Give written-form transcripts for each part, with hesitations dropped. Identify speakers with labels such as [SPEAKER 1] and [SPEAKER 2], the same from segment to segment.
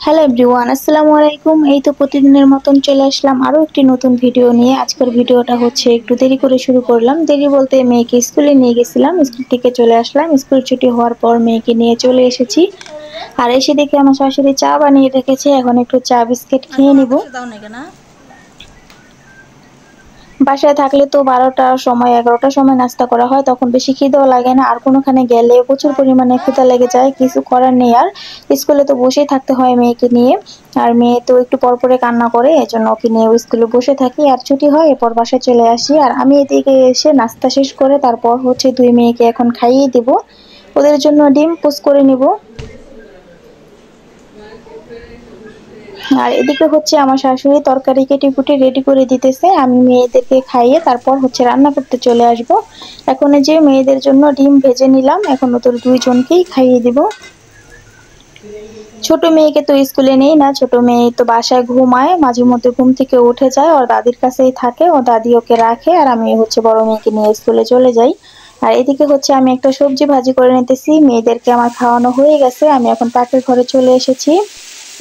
[SPEAKER 1] Hello everyone, আসসালামু আলাইকুম। এই তো প্রতিদিনের মতন চলে আসলাম আরও একটি নতুন ভিডিও নিয়ে। আজকের ভিডিওটা হচ্ছে একটু দেরি করে শুরু করলাম। দেরি বলতে মেয়েকে স্কুলে নিয়ে গেছিলাম, স্কুল থেকে চলে আসলাম। স্কুল ছুটি হওয়ার পর মেয়েকে নিয়ে চলে এসেছি। আর এসে দেখে আমার শাশুড়ি চা বানিয়ে রেখেছে, এখন একটু চা বিস্কিট খেয়ে নিব। বাসায় থাকলে তো 12টার সময় 11টার সময় নাস্তা করা হয়, তখন বেশি খিদেও লাগে না। আর কোনোখানে গেলে প্রচুর পরিমাণে ক্ষুধা লেগে যায়, কিছু করার নেই। আর স্কুলে তো বসেই থাকতে হয় মেয়েকে নিয়ে। আর মেয়ে তো একটু পর পরে কান্না করে, এজন্য ওকে নিয়ে স্কুলে বসে থাকি। আর ছুটি হয় এরপর বাসায় চলে আসি। আর আমি এদিকে এসে নাস্তা শেষ করে তারপর হচ্ছে দুই মেয়েকে এখন খাইয়ে দিব। ওদের জন্য ডিম পোস্ট করে নিব। আর এদিকে হচ্ছে আমার শাশুড়ি তরকারি কেটে কুটে রেডি করে দিতেছে, আমি মেয়েদেরকে খাইয়ে তারপর হচ্ছে রান্না করতে চলে আসব। এখন এই যে মেয়েদের জন্য ডিম ভেজে নিলাম, এখন ওদের দুইজনকেই খাইয়ে দিব। ছোট মেয়েকে তো স্কুলে নেই না, ছোট মেয়ে তো বাসায় ঘুমায়, মাঝে মধ্যে ঘুম থেকে উঠে যায়, ওর দাদির কাছেই থাকে, ও দাদি ওকে রাখে। আর আমি হচ্ছে বড় মেয়েকে নিয়ে স্কুলে চলে যাই। আর এদিকে হচ্ছে আমি একটা সবজি ভাজি করে নিতেছি, মেয়েদেরকে আমার খাওয়ানো হয়ে গেছে, আমি এখন পাকের ঘরে চলে এসেছি।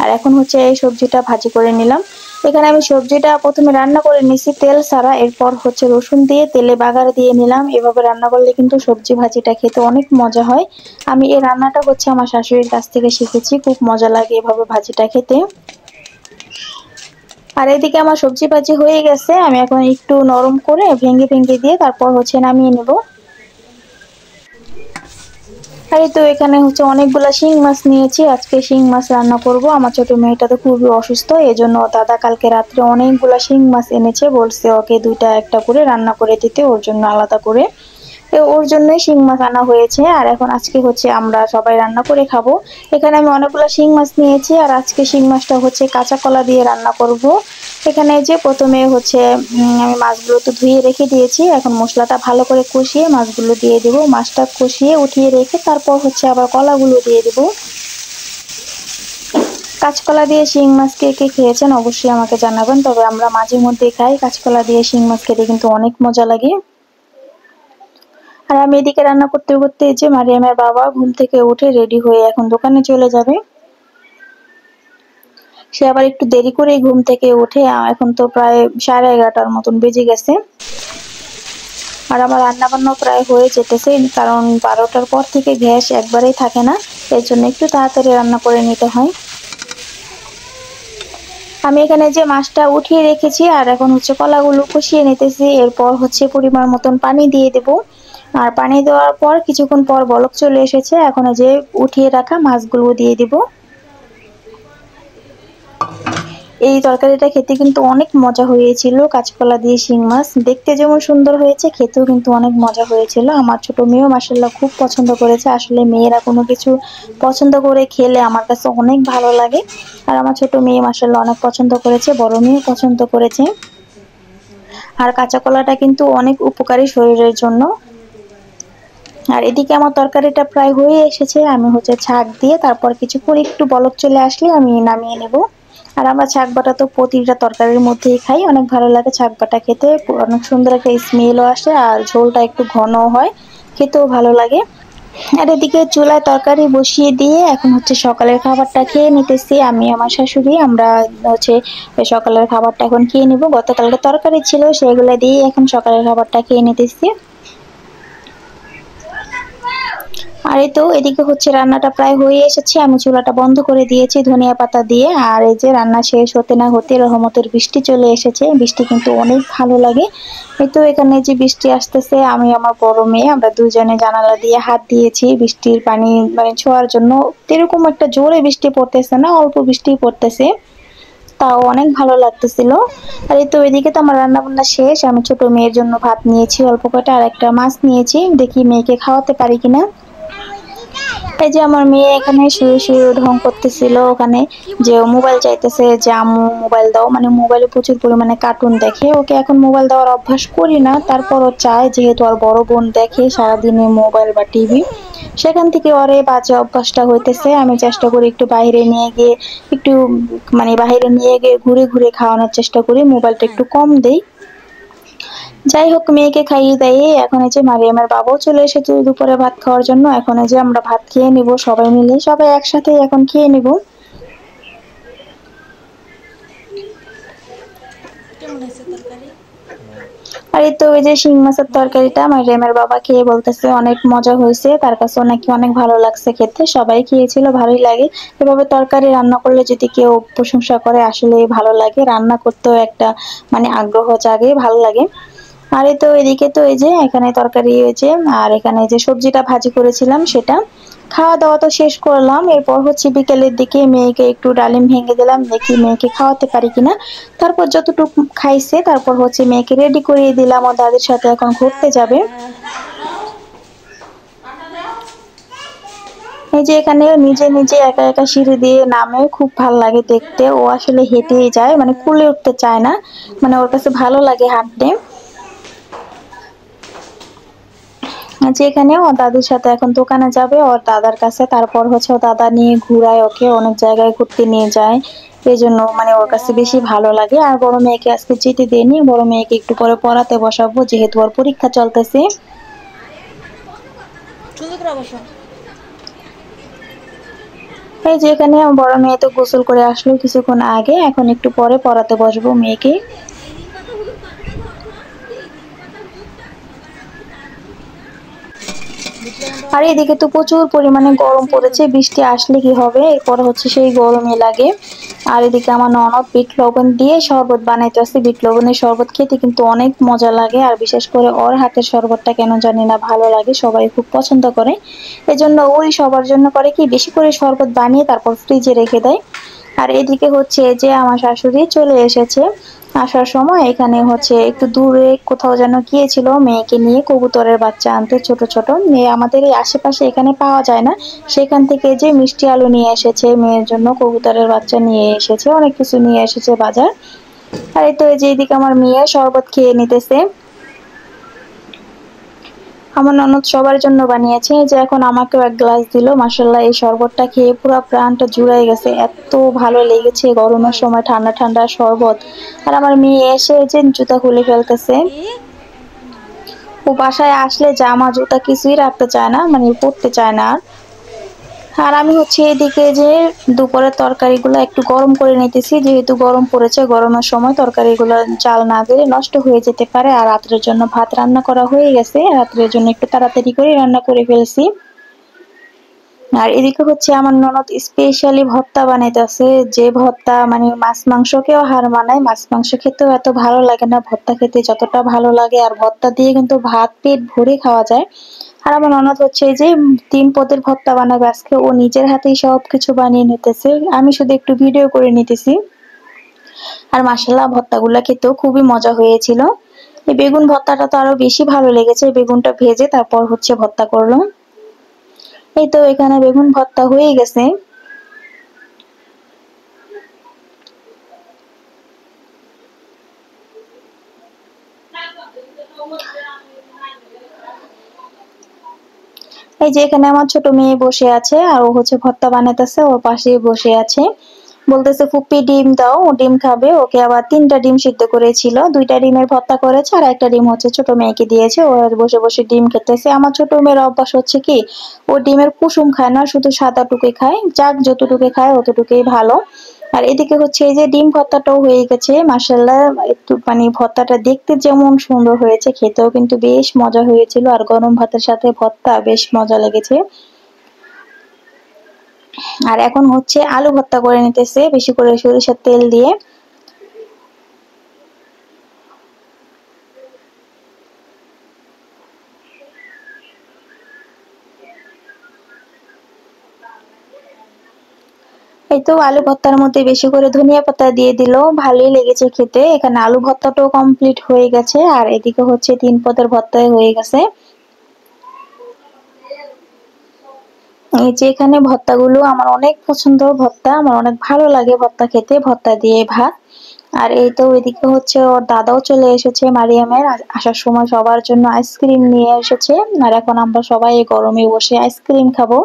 [SPEAKER 1] আর এখন হচ্ছে এই সবজিটা ভাজি করে নিলাম। এখানে আমি সবজিটা প্রথমে রান্না করে নিছি তেল ছাড়া, এরপর হচ্ছে রসুন দিয়ে তেলে বাগার দিয়ে নিলাম। এভাবে রান্না করলে কিন্তু সবজি ভাজিটা খেতে অনেক মজা হয়। আমি এই রান্নাটা হচ্ছে আমার শাশুড়ির কাছ থেকে শিখেছি, খুব মজা লাগে এভাবে ভাজিটা খেতে। আর এদিকে আমার সবজি ভাজি হয়ে গেছে, আমি এখন একটু নরম করে ভেঙে ভেঙে দিয়ে তারপর হচ্ছে নামিয়ে নেব। আর এই তো এখানে হচ্ছে অনেকগুলা শিং মাছ নিয়েছি, আজকে শিং মাছ রান্না করব। আমার ছোট মেয়েটা তো খুবই অসুস্থ, এজন্য দাদা কালকে রাত্রে অনেকগুলা শিং মাছ এনেছে, বলছে ওকে দুইটা একটা করে রান্না করে দিতে, ওর জন্য আলাদা করে। ওর জন্যই শিং মাছ আনা হয়েছে। আর এখন আজকে হচ্ছে আমরা সবাই রান্না করে খাবো। এখানে আমি অনেকগুলো শিং মাছ নিয়েছি, আর আজকে শিং মাছটা হচ্ছে কাঁচা কলা দিয়ে রান্না করব। এখানে যে প্রথমে হচ্ছে আমি মাছগুলো তো ধুয়ে রেখে দিয়েছি, এখন মশলাটা ভালো করে কষিয়ে মাছগুলো দিয়ে দিব। মাছটা কষিয়ে উঠিয়ে রেখে তারপর হচ্ছে আবার কলাগুলো দিয়ে দিব। কাঁচকলা দিয়ে শিং মাছ কে কে খেয়েছেন অবশ্যই আমাকে জানাবেন, তবে আমরা মাঝে মধ্যে খাই কাঁচকলা দিয়ে শিং মাছ, খেতে কিন্তু অনেক মজা লাগে। আর আমি এদিকে রান্না করতে করতে যে মারিয়ামের বাবা ঘুম থেকে উঠে রেডি হয়ে এখন দোকানে চলে যাবে। সে আবার একটু দেরি করেই ঘুম থেকে উঠে, এখন তো প্রায় 11:30টার মতন বেজে গেছে। আর আমার রান্না বান্না প্রায় হয়ে যেতেছে, কারণ 12টার পর থেকে গ্যাস একবারেই থাকে না, এর জন্য একটু তাড়াতাড়ি রান্না করে নিতে হয়। আমি এখানে যে মাছটা উঠিয়ে রেখেছি, আর এখন হচ্ছে কলাগুলো কষিয়ে নিতেছি, এরপর হচ্ছে পরিমাণ মতন পানি দিয়ে দেব। আর পানি দেওয়ার পর কিছুক্ষণ পর বলক চলে এসেছে, এখন যে উঠিয়ে রাখা মাছগুলো দিয়ে দিব। এই তরকারিটা খেতে কিন্তু অনেক মজা হয়েছিল, কাঁচকলা দিয়ে শিং মাছ দেখতে যেমন সুন্দর হয়েছে, খেতেও কিন্তু অনেক মজা হয়েছিল। আমার ছোট মেয়েও মাশাআল্লাহ খুব পছন্দ করেছে। আসলে মেয়েরা কোনো কিছু পছন্দ করে খেলে আমার কাছে অনেক ভালো লাগে। আর আমার ছোট মেয়ে মাশাআল্লাহ অনেক পছন্দ করেছে, বড় মেয়েও পছন্দ করেছে। আর কাঁচা কলাটা কিন্তু অনেক উপকারী শরীরের জন্য। আর এদিকে আমার তরকারিটা প্রায় হয়ে এসেছে, আমি হচ্ছে ছাঁক দিয়ে তারপর কিছুক্ষণ একটু বলক চলে আসলে আমি নামিয়ে নেব। আর আমরা ছাঁক বাটা তো প্রতিটা তরকারির মধ্যেই খাই, অনেক ভালো লাগে ছাঁক বাটা খেতে, অনেক সুন্দর একটা স্মেলও আসে, আর ঝোলটা একটু ঘনও হয়, খেতেও ভালো লাগে। আর এদিকে চুলায় তরকারি বসিয়ে দিয়ে এখন হচ্ছে সকালের খাবারটা খেয়ে নিতেছি। আমি আমার শাশুড়ি আমরা হচ্ছে সকালের খাবারটা এখন খেয়ে নিব। গতকালকে তরকারি ছিল, সেগুলো দিয়ে এখন সকালের খাবারটা খেয়ে নিতেছি। আর এই তো এদিকে হচ্ছে রান্নাটা প্রায় হয়ে এসেছে, আমি চুলাটা বন্ধ করে দিয়েছি ধনিয়া পাতা দিয়ে। আর এই যে রান্না শেষ হতে না হতে রহমতের বৃষ্টি চলে এসেছে, বৃষ্টি কিন্তু অনেক ভালো লাগে। এই তো এখানে যে বৃষ্টি আসতেছে, আমি আমার বড় মেয়ে আমরা দুজনে জানালা দিয়ে হাত দিয়েছি বৃষ্টির পানি মানে ছোঁয়ার জন্য। এরকম একটা জোরে বৃষ্টি পড়তেছে না, অল্প বৃষ্টি পড়তেছে, তাও অনেক ভালো লাগতেছিল। আর এই তো এদিকে তো আমার রান্না বান্না শেষ, আমি ছোট মেয়ের জন্য ভাত নিয়েছি অল্প কটা, আর একটা মাছ নিয়েছি, দেখি মেয়েকে খাওয়াতে পারি কিনা। এই যে আমার মেয়ে এখানে শুয়ে শুয়ে ঢং করতেছিল ওখানে, যে মোবাইল চাইতেছে, যে আম্মু মোবাইল দাও, মানে মোবাইলে প্রচুর পরিমাণে কার্টুন দেখে। ওকে এখন মোবাইল দেওয়ার অভ্যাস করি না, তারপরও চায়, যেহেতু আর বড় বোন দেখে সারাদিনে মোবাইল বা টিভি, সেখান থেকে ওর এই বাজে অভ্যাসটা হইতেছে। আমি চেষ্টা করি একটু বাইরে নিয়ে গিয়ে একটু মানে বাইরে নিয়ে গিয়ে ঘুরে ঘুরে খাওয়ানোর চেষ্টা করি, মোবাইলটা একটু কম দেই। যাই হোক মেয়েকে খাইয়ে দিয়ে এখন এই যে মারিয়ামের বাবাও চলে এসেছে দুপুরে ভাত খাওয়ার জন্য। এখন এই যে আমরা ভাত খেয়ে নিব সবাই মিলে, সবাই একসাথে এখন খেয়ে নিব। আর এই তো ওই যে শিং মাছের তরকারিটা আমার রেমের বাবা খেয়ে বলতেছে অনেক মজা হয়েছে, তার কাছে নাকি অনেক ভালো লাগছে খেতে, সবাই খেয়েছিল, ভালোই লাগে। এভাবে তরকারি রান্না করলে যদি কেউ প্রশংসা করে আসলে ভালো লাগে, রান্না করতেও একটা মানে আগ্রহ জাগে, ভালো লাগে। আর এই তো এদিকে তো এই যে এখানে তরকারি হয়েছে, আর এখানে যে সবজিটা ভাজি করেছিলাম সেটা। খাওয়া দাওয়া তো শেষ করলাম, এরপর হচ্ছে বিকেলের দিকে মেয়েকে একটু ডালিম ভেঙে দিলাম, দেখি মেয়েকে খাওয়াতে পারি কিনা। তারপর যতটুকু খাইছে তারপর হচ্ছে মেয়েকে রেডি করিয়ে দিলাম, ও দাদির সাথে এখন ঘুরতে যাবে। এই যে এখানে নিজে নিজে একা একা সিঁড়ি দিয়ে নামে, খুব ভালো লাগে দেখতে, ও আসলে হেঁটেই যায়, মানে কুলে উঠতে চায় না, মানে ওর কাছে ভালো লাগে হাঁটতে। যে এখানে ও দাদির সাথে এখন দোকানে যাবে ওর দাদার কাছে, তারপর হচ্ছে ও দাদা নিয়ে ঘুরায়, ওকে অনেক জায়গায় ঘুরতে নিয়ে যায়। এই জন্য মানে ওর কাছে বেশি ভালো লাগে। আর বড় মেয়েকে আজকে যেতে দেয়নি, বড় মেয়েকে একটু পরে পড়াতে বসাবো, যেহেতু ওর পরীক্ষা চলতেছে। এই যে এখানে আমার বড় মেয়ে তো গোসল করে আসলো কিছুক্ষণ আগে, এখন একটু পরে পড়াতে বসবো মেয়েকে। আর এদিকে তো প্রচুর পরিমাণে গরম পড়েছে, বৃষ্টি আসলে কি হবে, এরপরে হচ্ছে সেই গরমই লাগে। আর এদিকে আমার ননদ বিট লবণ দিয়ে শরবত বানাইতেছে, বিট লবণের শরবত খেতে কিন্তু অনেক মজা লাগে, আর বিশেষ করে ওর হাতের শরবতটা কেন জানি না ভালো লাগে, সবাই খুব পছন্দ করে। এজন্য ওই সবার জন্য করে কি বেশি করে শরবত বানিয়ে তারপর ফ্রিজে রেখে দেয়। আর এদিকে হচ্ছে যে আমার শাশুড়ি চলে এসেছে, আসার সময় এখানে হচ্ছে একটু দূরে কোথাও যেন গিয়েছিল মেয়েকে নিয়ে কবুতরের বাচ্চা আনতে, ছোট ছোট মেয়ে আমাদের এই আশেপাশে এখানে পাওয়া যায় না, সেখান থেকে যে মিষ্টি আলু নিয়ে এসেছে মেয়ের জন্য, কবুতরের বাচ্চা নিয়ে এসেছে, অনেক কিছু নিয়ে এসেছে বাজার। আর এই তো এই যে এদিকে আমার মেয়ে শরবত খেয়ে নিতেছে। আমার ননদ সবার জন্য বানিয়েছে, এই যে এখন আমাকেও এক গ্লাস দিল, মাশাআল্লাহ এই শরবতটা খেয়ে পুরো প্রাণটা জুড়াই গেছে, এত ভালো লেগেছে গরমের সময় ঠান্ডা ঠান্ডা শরবত। আর আমার মেয়ে এসে এই যে জুতা খুলে ফেলতেছে, ও বাসায় আসলে জামা জুতা কিছুই রাখতে চায় না, মানে পরতে চায় না আর। আর আমি হচ্ছে এদিকে যে দুপুরের তরকারিগুলো একটু গরম করে নিতেছি, যেহেতু গরম পড়েছে, গরমের সময় তরকারিগুলো চাল না দিলে নষ্ট হয়ে যেতে পারে। আর রাত্রের জন্য ভাত রান্না করা হয়ে গেছে, রাত্রের জন্য একটু তাড়াতাড়ি করে রান্না করে ফেলছি। আর এদিকে হচ্ছে আমার ননদ স্পেশালি ভর্তা বানাইতেছে, যে ভর্তা মানে মাছ মাংসকেও হার মানায়, মাছ মাংস খেতেও এত ভালো লাগে না, ভর্তা খেতে যতটা ভালো লাগে, আর ভর্তা দিয়ে কিন্তু ভাত পেট ভরে খাওয়া যায়। আর আমার ননদ হচ্ছে এই যে 3 পদের ভর্তা বানাবে আজকে, ও নিজের হাতেই সবকিছু বানিয়ে নিতেছে, আমি শুধু একটু ভিডিও করে নিতেছি। আর মাশাআল্লাহ ভর্তাগুলা খেতেও খুবই মজা হয়েছিল। এই বেগুন ভর্তাটা তো আরো বেশি ভালো লেগেছে, বেগুনটা ভেজে তারপর হচ্ছে ভর্তা করলাম। এই তো এখানে বেগুন ভর্তা হয়ে গেছে। এই যে এখানে আমার ছোট মেয়ে বসে আছে, আর ও হচ্ছে ভর্তা বানাইতেছে, ওর পাশেই বসে আছে, বলতেছে ফুপি ডিম দাও, ও ডিম খাবে। ওকে আবার 3টা ডিম সিদ্ধ করেছিল, 2টা ডিমের ভর্তা করেছে, আর একটা ডিম হচ্ছে ছোট মেয়েকে দিয়েছে, ও আর বসে বসে ডিম খেতেছে। আমার ছোট মেয়ের অভ্যাস হচ্ছে কি, ও ডিমের কুসুম খায় না, শুধু সাদাটুকুই খায়, যাক যতটুকু খায় অতটুকুই ভালো। আর এদিকে হচ্ছে এই যে ডিম ভর্তাটাও হয়ে গেছে, মাশাআল্লাহ একটু মানে ভর্তাটা দেখতে যেমন সুন্দর হয়েছে, খেতেও কিন্তু বেশ মজা হয়েছিল, আর গরম ভাতের সাথে ভর্তা বেশ মজা লেগেছে। আর এখন হচ্ছে আলু ভর্তা করে নিতেছে বেশি করে সরিষার তেল দিয়ে। এই তো আলু ভর্তার মধ্যে বেশি করে ধনিয়া পাতা দিয়ে দিল, ভালোই লেগেছে খেতে। এখানে আলু ভর্তাটাও কমপ্লিট হয়ে গেছে, আর এদিকে হচ্ছে 3 পদের ভর্তায় হয়ে গেছে। এই যে এখানে ভর্তাগুলো আমার অনেক পছন্দ, ভর্তা আমার অনেক ভালো লাগে ভর্তা খেতে, ভর্তা দিয়ে ভাত। আর এই তো ওইদিকে হচ্ছে ওর দাদাও চলে এসেছে মারিয়ামের, আসার সময় সবার জন্য আইসক্রিম নিয়ে এসেছে। আর এখন আমরা সবাই এই গরমে বসে আইসক্রিম খাবো।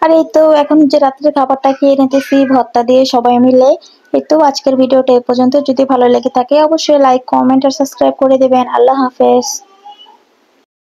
[SPEAKER 1] আর এই তো এখন যে রাত্রে খাবারটা খেয়ে নিতেছি ভর্তা দিয়ে সবাই মিলে। এই তো আজকের ভিডিওটা এ পর্যন্ত। যদি ভালো লেগে থাকে অবশ্যই লাইক, কমেন্ট আর সাবস্ক্রাইব করে দেবেন। আল্লাহ হাফেজ।